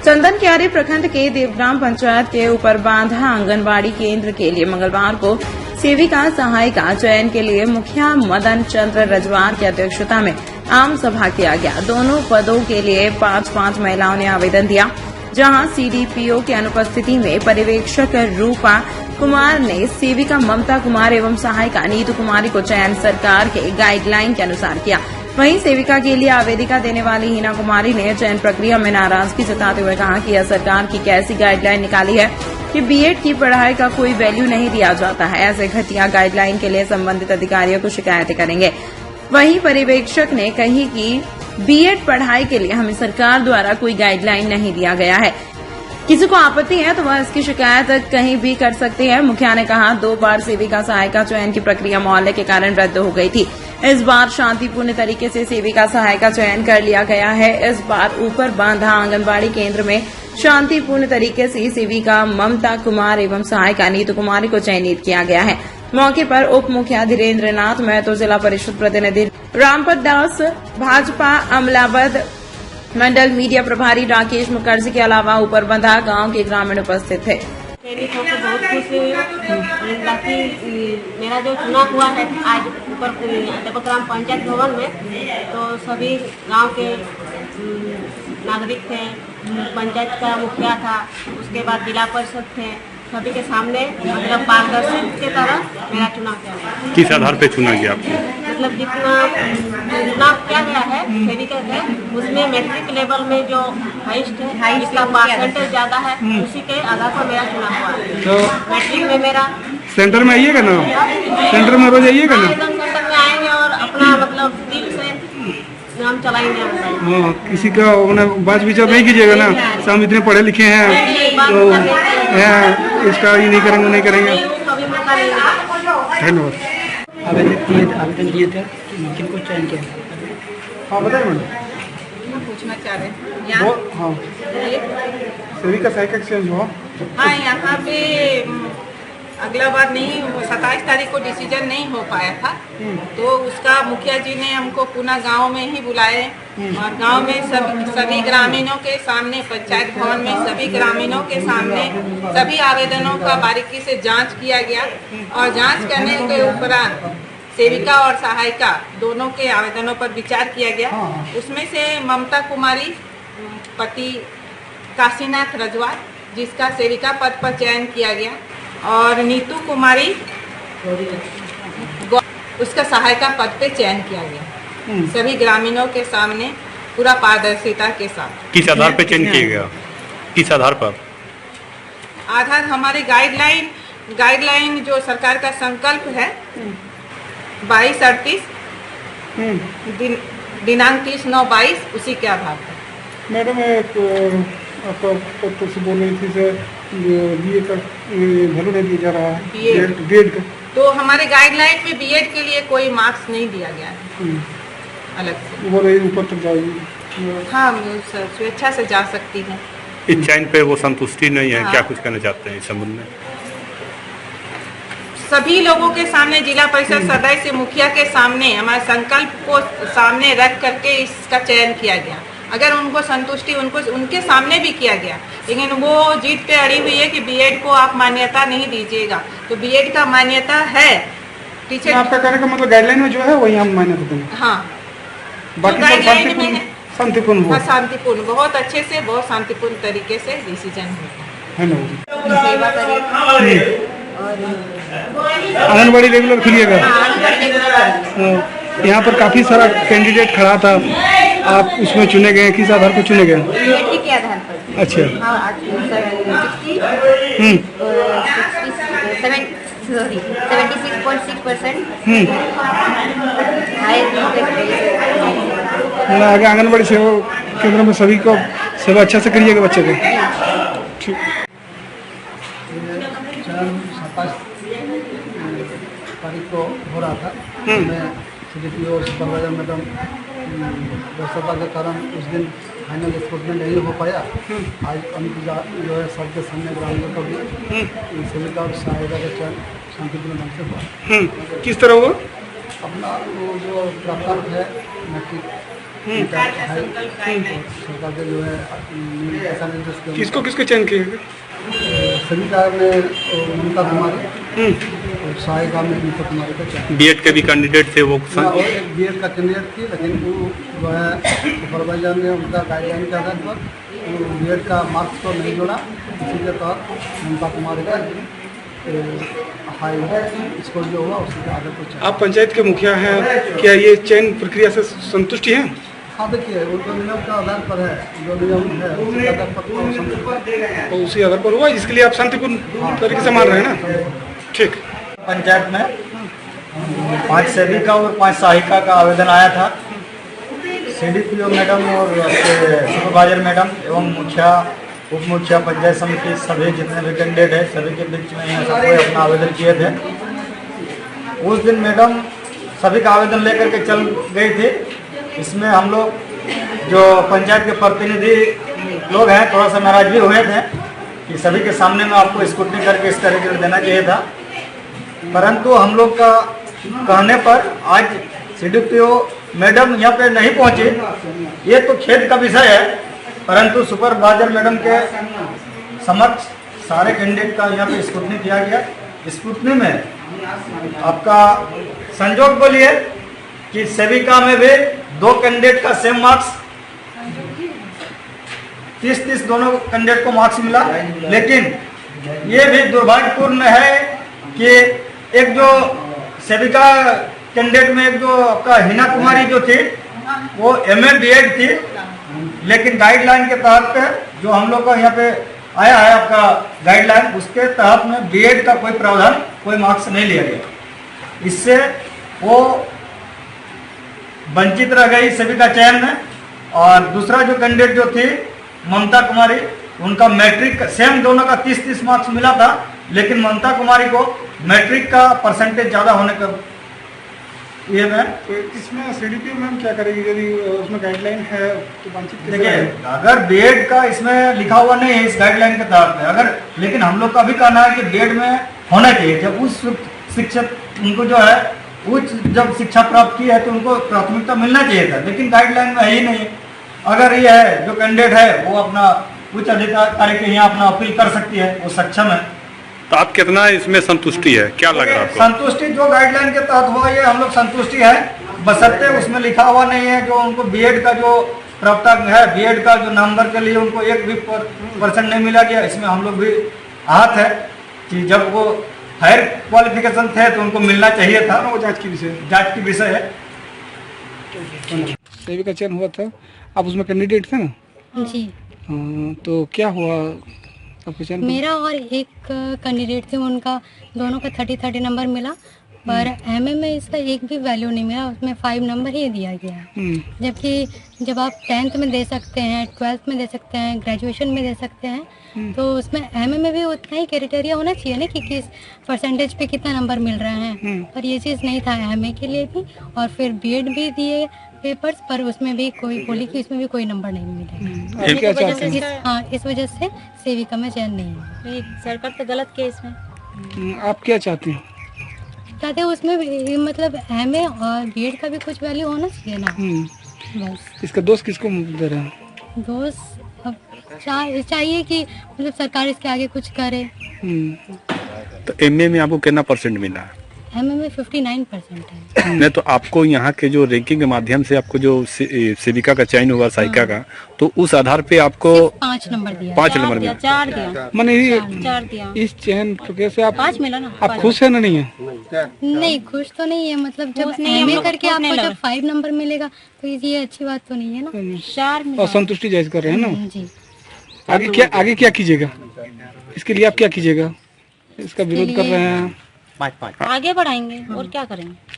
चंदन क्यारी प्रखंड के देवग्राम पंचायत के ऊपर बांधा आंगनबाड़ी केंद्र के लिए मंगलवार को सेविका सहायिका चयन के लिए मुखिया मदन चंद्र रजवार की अध्यक्षता में आम सभा किया गया। दोनों पदों के लिए 5-5 महिलाओं ने आवेदन दिया, जहां सीडीपीओ की अनुपस्थिति में पर्यवेक्षक रूपा कुमार ने सेविका ममता कुमार एवं सहायिका नीतू कुमारी को चयन सरकार के गाइडलाइन के अनुसार किया। वहीं सेविका के लिए आवेदिका देने वाली हिना कुमारी ने चयन प्रक्रिया में नाराजगी जताते हुए कहा कि यह सरकार की कैसी गाइडलाइन निकाली है कि बीएड की पढ़ाई का कोई वैल्यू नहीं दिया जाता है। ऐसे घटिया गाइडलाइन के लिए संबंधित अधिकारियों को शिकायतें करेंगे। वहीं पर्यवेक्षक ने कही कि बीएड पढ़ाई के लिए हमें सरकार द्वारा कोई गाइडलाइन नहीं दिया गया है। किसी को आपत्ति है तो वह इसकी शिकायत कहीं भी कर सकते हैं। मुखिया ने कहा 2 बार सेविका सहायिका चयन की प्रक्रिया मोहल्ले के कारण रद्द हो गई थी। इस बार शांतिपूर्ण तरीके से सेविका सहायिका चयन कर लिया गया है। इस बार ऊपर बांधा आंगनबाड़ी केंद्र में शांतिपूर्ण तरीके से सेविका ममता कुमार एवं सहायिका नीतू कुमारी को चयनित किया गया है। मौके पर उप मुखिया धीरेन्द्र नाथ महतो, जिला परिषद प्रतिनिधि रामपत दास, भाजपा अमलावद मंडल मीडिया प्रभारी राकेश मुखर्जी के अलावा ऊपर बंधा गांव के ग्रामीण उपस्थित थे। बहुत खुश ताकि मेरा जो चुनाव हुआ है आज ऊपर देवग्राम पंचायत भवन में, तो सभी गांव के नागरिक थे, पंचायत का मुखिया था, उसके बाद जिला परिषद थे, सभी के सामने मतलब पारदर्शी के तरह मेरा चुनाव किया गया। किस आधार पे चुना गया आपको? मतलब जितना चुनाव किया गया है सेविका है, उसमें मैट्रिक लेवल में जो हाइस्ट है, जिसका परसेंटेज ज्यादा है, उसी के आधार पर मेरा चुनाव हुआ है। तो मैट्रिक में मेरा सेंटर में आइएगा ना, सेंटर में रोज आइएगा ना, सेंटर में आएंगे और अपना मतलब दिल से नाम चलाएंगे। हाँ, किसी का बात विचार नहीं कीजिएगा ना, हम इतने पढ़े लिखे हैं तो इसका ये नहीं करेंगे, नहीं करेंगे। धन्यवाद। आवेदन दिए थे, किनको चयन किया? हाँ बताइए मैडम। पूछना चाह रहे हैं हाँ, सेविका सहायिका चयन हुआ। हाँ, यहाँ पे अगला बार नहीं, 27 तारीख को डिसीजन नहीं हो पाया था, तो उसका मुखिया जी ने हमको पुनः गांव में ही बुलाए और गांव में सभी ग्रामीणों के सामने, पंचायत भवन में सभी ग्रामीणों के सामने सभी आवेदनों का बारीकी से जांच किया गया और जांच करने के उपरांत सेविका और सहायिका दोनों के आवेदनों पर विचार किया गया। उसमें से ममता कुमारी पति काशीनाथ रजवार, जिसका सेविका पद पर चयन किया गया, और नीतू कुमारी उसका सहायिका पद पे चयन किया गया, सभी ग्रामीणों के सामने पूरा पारदर्शिता के साथ। किस आधार पे चयन किया गया? किस आधार पर? आधार हमारे गाइडलाइन जो सरकार का संकल्प है 2238 दिनांक 30/9/22, उसी के आधार पर। मैडम आपका पत्र से बोल रही थी सर, बीए का वैल्यू नहीं दिया जा रहा है, बीएड का। तो हमारे गाइडलाइन में बीएड के लिए कोई मार्क्स नहीं दिया गया है अलग से। वो रही ऊपर तक जाएगी। हाँ, स्वेच्छा से जा सकती है। इस चयन पे वो संतुष्टि नहीं है। हाँ। क्या कुछ कहना चाहते हैं इस संबंध में? सभी लोगों के सामने, जिला परिषद सदस्य, मुखिया के सामने हमारे संकल्प को सामने रख करके इसका चयन किया गया। अगर उनको संतुष्टि उनके सामने भी किया गया, लेकिन वो जीत पे अड़ी हुई है कि बीएड को आप मान्यता नहीं दीजिएगा, तो बीएड का मान्यता है। टीचर आपका कहने का मतलब गाइडलाइन में जो है वही हम मान्यता देंगे। हाँ, बाकी गाइडलाइन में है शांतिपूर्ण, हाँ, शांतिपूर्ण, बहुत अच्छे से, बहुत शांतिपूर्ण तरीके से डिसीजन हुआ। सेवा करें और आंगनबाड़ी रेगुलर खुलिएगा। यहाँ पर काफी सारा कैंडिडेट खड़ा था, आप उसमें चुने गए, किस आधार पर चुने गए? के आधार पर। अच्छा। हाँ, 76.6%। आगे आंगनबाड़ी सेवा केंद्र में सभी को सेवा अच्छा से करिएगा बच्चे को। ठीक। चयन 27 तारीख को हो रहा था। मैं सीडीपीओ सुपरवाइजर मैडम व्यस्तता के कारण उस दिन फाइनल स्टेटमेंट नहीं हो पाया। आज अनुजा जो है सबके सामने ग्रामीणों को भी सेविका और सहायिका का चयन शांतिपूर्ण ढंग से हुआ। किस तरह हुआ? अपना वो जो प्राप्तांक है मैट्रिक सरकार के जो है ऐसा निर्देश के किसको किसको चयन किए? सभी का में ममता कुमारी और सहायिका में नीता कुमारी का चयन। बीएड के भी कैंडिडेट थे वो बीएड का कैंडिडेट थी, लेकिन वो जो है सुपरवाइजर ने उनका गाइडलाइन के आधार पर बीएड का मार्क्स को नहीं जोड़ा, इसी के तहत ममता कुमारी का हाई स्कोर जो हुआ उसी के आधार पर चयन। आप पंचायत के मुखिया हैं, क्या ये चयन प्रक्रिया से संतुष्टि हैं? हाँ देखिए, वो जो नियम का आधार पर है, जो नियम है उसके आधार पर तो संतुष्ट और उसी आधार पर हुआ, इसके लिए आप शांतिपूर्ण तरीके से मान रहे हैं ना? ठीक। पंचायत में 5 सेविका और 5 सहायिका का आवेदन आया था। सीडीपीओ मैडम और सुपरवाइजर मैडम एवं मुखिया उप मुखिया पंचायत समिति सभी जितने भी कैंडिडेट है सभी के बीच में यहाँ सबको अपना आवेदन किए थे। उस दिन मैडम सभी का आवेदन लेकर के चल गई थी। इसमें हम लोग जो पंचायत के प्रतिनिधि लोग हैं थोड़ा सा नाराज भी हुए थे कि सभी के सामने में आपको स्क्रूटनी करके इस तरीके से देना चाहिए था, परंतु हम लोग का कहने पर आज सीडीपीओ मैडम यहाँ पे नहीं पहुँची। ये तो खेद का विषय है, परंतु सुपरवाइजर मैडम के समक्ष सारे कैंडिडेट का यहाँ पे स्क्रूटनी किया गया। स्क्रूटनी में आपका संजोग बोलिए कि सेविका में भी 2 कैंडिडेट का सेम मार्क्स 30-30 दोनों कैंडिडेट को मार्क्स मिला, लेकिन ये भी दुर्भाग्यपूर्ण है कि एक जो सेविका कैंडिडेट में एक जो आपका हिना कुमारी जो थी वो MA BEd थी, लेकिन गाइडलाइन के तहत पे जो हम लोग का यहाँ पे आया है आपका गाइडलाइन, उसके तहत में BEd का कोई प्रावधान कोई मार्क्स नहीं लिया गया। इससे वो वंचित रह गई सभी का चयन में। और दूसरा जो कैंडिडेट जो थी ममता कुमारी, उनका मैट्रिक सेम दोनों का 30-30 मार्क्स मिला था, लेकिन ममता कुमारी को मैट्रिक का परसेंटेज ज़्यादा होने का ये में। तो इसमें सीडीपीओ मैम क्या करेगी यदि उसमें गाइडलाइन है तो वंचित? देखिए, अगर बीएड का इसमें लिखा हुआ नहीं है इस गाइडलाइन के तहत में, अगर लेकिन हम लोग का भी कहना है कि बीएड में होना चाहिए। जब उस शिक्षक उनको जो है उच्च जब शिक्षा प्राप्त की है तो उनको प्राथमिकता मिलना चाहिए था, लेकिन गाइडलाइन में है ही नहीं। अगर ये है जो कैंडिडेट है वो अपना उच्च अधिकारी के यहाँ अपना अपील कर सकती है, वो सक्षम है। तो आप कितना इसमें संतुष्टि है, क्या लग रहा है आपको? संतुष्टि जो गाइडलाइन के तहत हुआ ये हम लोग संतुष्टि है, बशर्ते उसमें लिखा हुआ नहीं है जो उनको बीएड का जो प्राप्त है, बीएड का जो नंबर के लिए उनको 1 भी % नहीं मिला गया। इसमें हम लोग भी आहत है कि जब वो हायर क्वालिफिकेशन थे तो उनको मिलना चाहिए था। वो जांच की विषय है। सेविका चयन हुआ था, आप उसमें कैंडिडेट थे ना? जी। तो क्या हुआ आपके चयन? मेरा और एक कैंडिडेट थे, उनका दोनों का 30-30 नंबर मिला, पर एमए में इसका एक भी वैल्यू नहीं मिला, उसमें 5 नंबर ही दिया गया। जबकि जब आप 10th में दे सकते हैं, 12th में दे सकते हैं, ग्रेजुएशन में दे सकते हैं, तो उसमें एमए में भी उतना ही क्राइटेरिया होना चाहिए ना कि किस परसेंटेज पे कितना नंबर मिल रहे हैं। पर ये चीज़ नहीं था एमए के लिए भी। और फिर बीएड भी दिए पेपर्स, पर उसमें भी कोई बोली कि इसमें भी कोई नंबर नहीं मिलेगा। हाँ, इस वजह से सेविका में चयन नहीं है। सरकार तो गलत किया इसमें। आप क्या चाहते हैं? चाहते हैं उसमें भी मतलब एमए और बीएड का भी कुछ वैल्यू होना चाहिए ना। बस इसका दोष किसको दे रहे हैं? दोस्त अब चाहिए कि मतलब सरकार इसके आगे कुछ करे। तो एमए में आपको कितना % मिला? एमए में 59% है। नहीं तो आपको यहाँ के जो रैंकिंग के माध्यम से आपको जो सेविका का चयन हुआ सहायिका का, तो उस आधार पे आपको 5 नंबर दिया। 5 नंबर मिला। 4 दिया। मैंने 4 दिया। इस चयन प्रक्रिया से आप 5 मिला ना। आप खुश है ना? नहीं है? नहीं, खुश तो नहीं है। मतलब जब एमए करके आपको जब 5 नंबर मिलेगा तो ये अच्छी बात तो नहीं है ना। 4 और संतुष्टि जाहिर कर रहे हैं ना? जी। आगे क्या कीजिएगा? इसके लिए आप क्या कीजिएगा? इसका विरोध कर रहे हैं? आगे बढ़ाएंगे और क्या करेंगे।